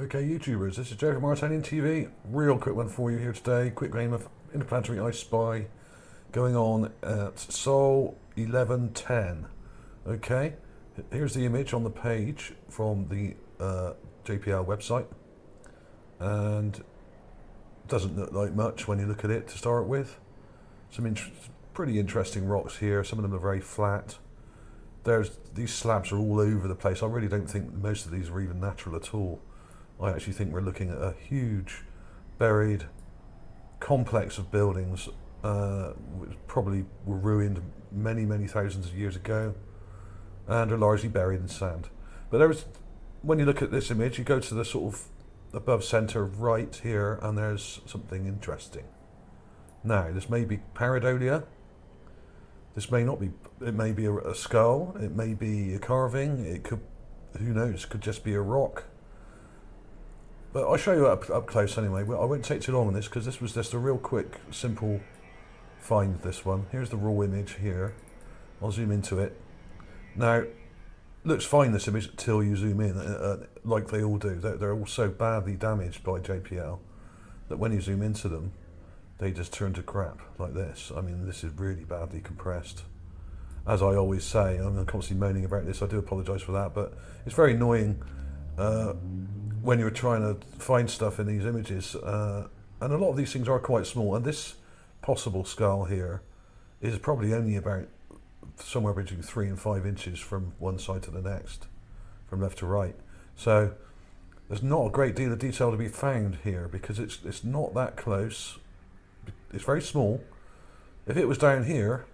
Okay, YouTubers, this is Joe from ArtAlienTV. Real quick one for you here today. Quick game of interplanetary I Spy going on at Sol 1110. Okay, here's the image on the page from the JPL website, and it doesn't look like much when you look at it to start with. Some pretty interesting rocks here. Some of them are very flat. These slabs are all over the place. I really don't think most of these are even natural at all. I actually think we're looking at a huge buried complex of buildings which probably were ruined many thousands of years ago and are largely buried in sand. But when you look at this image, you go to the sort of above center right here, and there's something interesting. Now, this may be pareidolia. This may not be. It may be a skull. It may be a carving. It could, who knows? Could just be a rock. But I'll show you up close anyway. I won't take too long on this because this was just a real quick, simple find. This one. Here's the raw image here. I'll zoom into it. Now, looks fine, this image, until you zoom in, like they all do. They're all so badly damaged by JPL that when you zoom into them, they just turn to crap like this. I mean, this is really badly compressed. As I always say, I'm constantly moaning about this. I do apologise for that, but it's very annoying when you're trying to find stuff in these images. And a lot of these things are quite small. And this possible skull here is probably only about somewhere between 3 and 5 inches from one side to the next, from left to right. So there's not a great deal of detail to be found here because it's not that close. It's very small. If it was down here,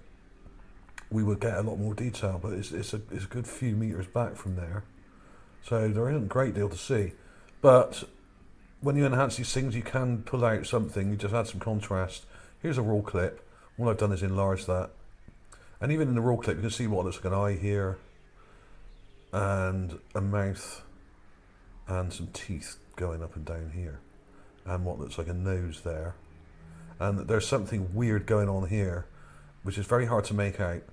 we would get a lot more detail, but it's a good few meters back from there. So there isn't a great deal to see. But when you enhance these things, you can pull out something. You just add some contrast. Here's a raw clip. All I've done is enlarge that. And even in the raw clip, you can see what looks like an eye here, and a mouth, and some teeth going up and down here, and what looks like a nose there. And there's something weird going on here, which is very hard to make out.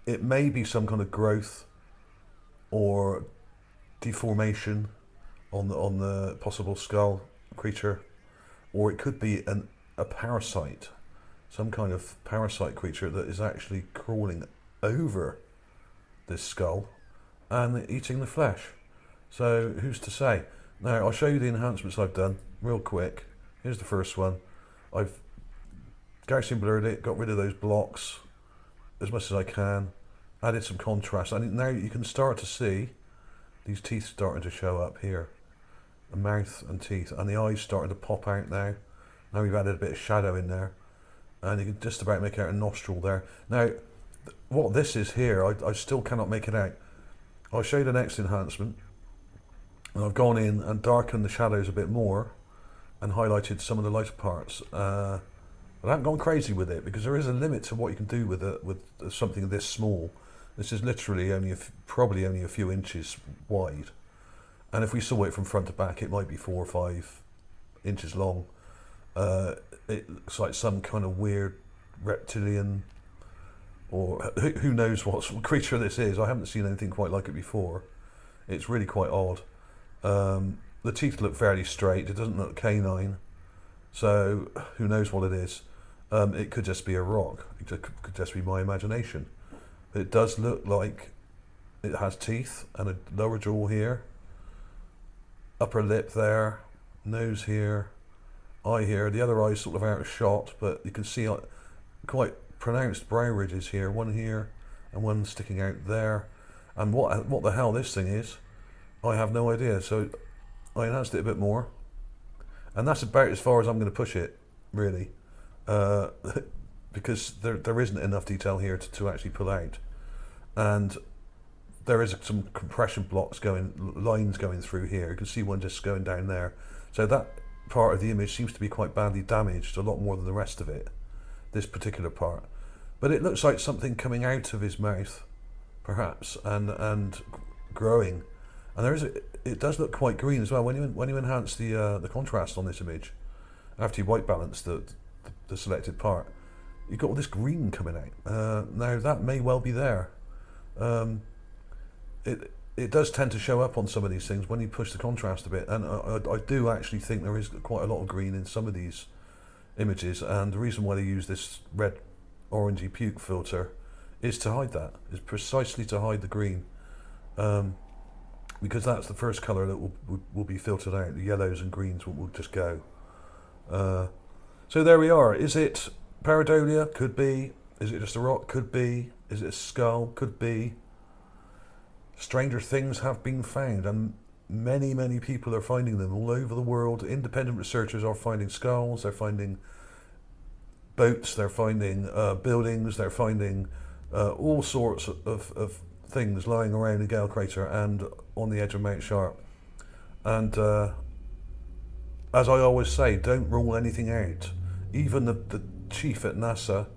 It may be some kind of growth or deformation on the possible skull creature, or it could be a parasite. Some kind of parasite creature that is actually crawling over this skull and eating the flesh. So who's to say? Now I'll show you the enhancements I've done real quick. Here's the first one. I've Gaussian blurred it, got rid of those blocks as much as I can, added some contrast. And now you can start to see these teeth starting to show up here. The mouth and teeth, and the eyes starting to pop out now. Now we've added a bit of shadow in there. And you can just about make out a nostril there. Now, what this is here, I still cannot make it out. I'll show you the next enhancement. And I've gone in and darkened the shadows a bit more and highlighted some of the lighter parts. But I haven't gone crazy with it because there is a limit to what you can do with something this small. This is literally probably only a few inches wide. And if we saw it from front to back, it might be 4 or 5 inches long. It looks like some kind of weird reptilian, or who knows what creature this is. I haven't seen anything quite like it before. It's really quite odd. The teeth look fairly straight. It doesn't look canine. So who knows what it is. It could just be a rock. It could just be my imagination. But it does look like it has teeth and a lower jaw here, upper lip there, nose here, eye here. The other eye's sort of out of shot, but you can see quite pronounced brow ridges here, one here and one sticking out there. And what the hell this thing is, I have no idea. So I enhanced it a bit more, and that's about as far as I'm going to push it, really, because there isn't enough detail here to actually pull out. And there is some compression lines going through here. You can see one just going down there. So that part of the image seems to be quite badly damaged, a lot more than the rest of it, this particular part. But it looks like something coming out of his mouth, perhaps, and growing. And it does look quite green as well. When you enhance the contrast on this image, after you white balance the selected part, you've got all this green coming out. Now that may well be there. it does tend to show up on some of these things when you push the contrast a bit, and I do actually think there is quite a lot of green in some of these images, and the reason why they use this red orangey puke filter is to hide that, is precisely to hide the green, because that's the first colour that will be filtered out. The yellows and greens will just go. So there we are. Is it pareidolia? Could be. Is it just a rock? Could be. Is it a skull? Could be. Stranger things have been found, and many people are finding them all over the world. Independent researchers are finding skulls, they're finding boats, they're finding buildings, they're finding all sorts of things lying around the Gale Crater and on the edge of Mount Sharp. And as I always say, don't rule anything out. Even the chief at NASA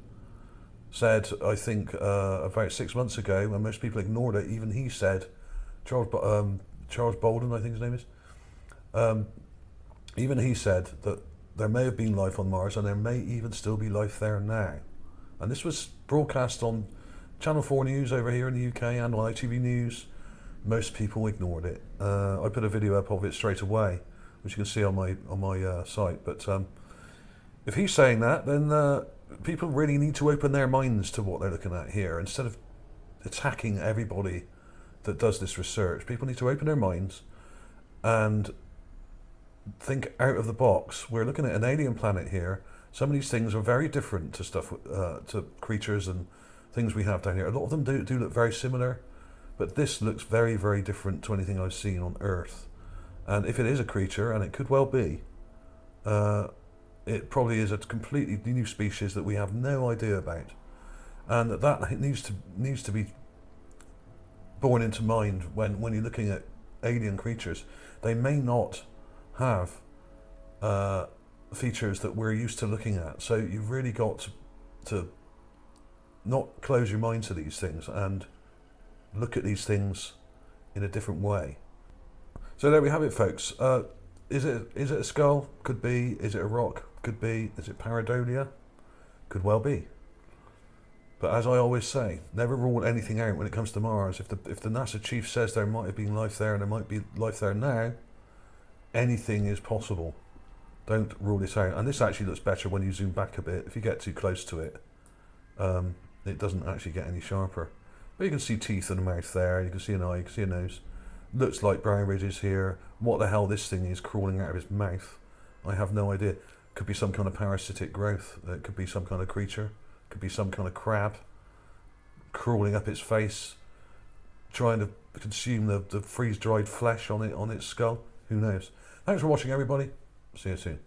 said, I think about 6 months ago, when most people ignored it, even he said, Charles Bolden, I think his name is, even he said that there may have been life on Mars, and there may even still be life there now. And this was broadcast on Channel 4 News over here in the UK and on ITV News. Most people ignored it. I put a video up of it straight away, which you can see on my site. But if he's saying that, then people really need to open their minds to what they're looking at here. Instead of attacking everybody that does this research, people need to open their minds and think out of the box. We're looking at an alien planet here. Some of these things are very different to stuff, to creatures and things we have down here. A lot of them do look very similar, but this looks very different to anything I've seen on Earth. And if it is a creature, and it could well be, it probably is a completely new species that we have no idea about, and that needs to be borne into mind when you're looking at alien creatures. They may not have features that we're used to looking at, so you've really got to not close your mind to these things and look at these things in a different way. So there we have it, folks. Is it a skull? Could be. Is it a rock? Could be. Is it pareidolia? Could well be. But as I always say, never rule anything out when it comes to Mars. If the NASA chief says there might have been life there and there might be life there now, anything is possible. Don't rule it out. And this actually looks better when you zoom back a bit. If you get too close to it, it doesn't actually get any sharper. But you can see teeth and a mouth there. You can see an eye. You can see a nose. Looks like brow ridges here. What the hell this thing is crawling out of his mouth, I have no idea. Could be some kind of parasitic growth. It could be some kind of creature. Could be some kind of crab crawling up its face, trying to consume the freeze-dried flesh on its skull. Who knows? Thanks for watching, everybody. See you soon.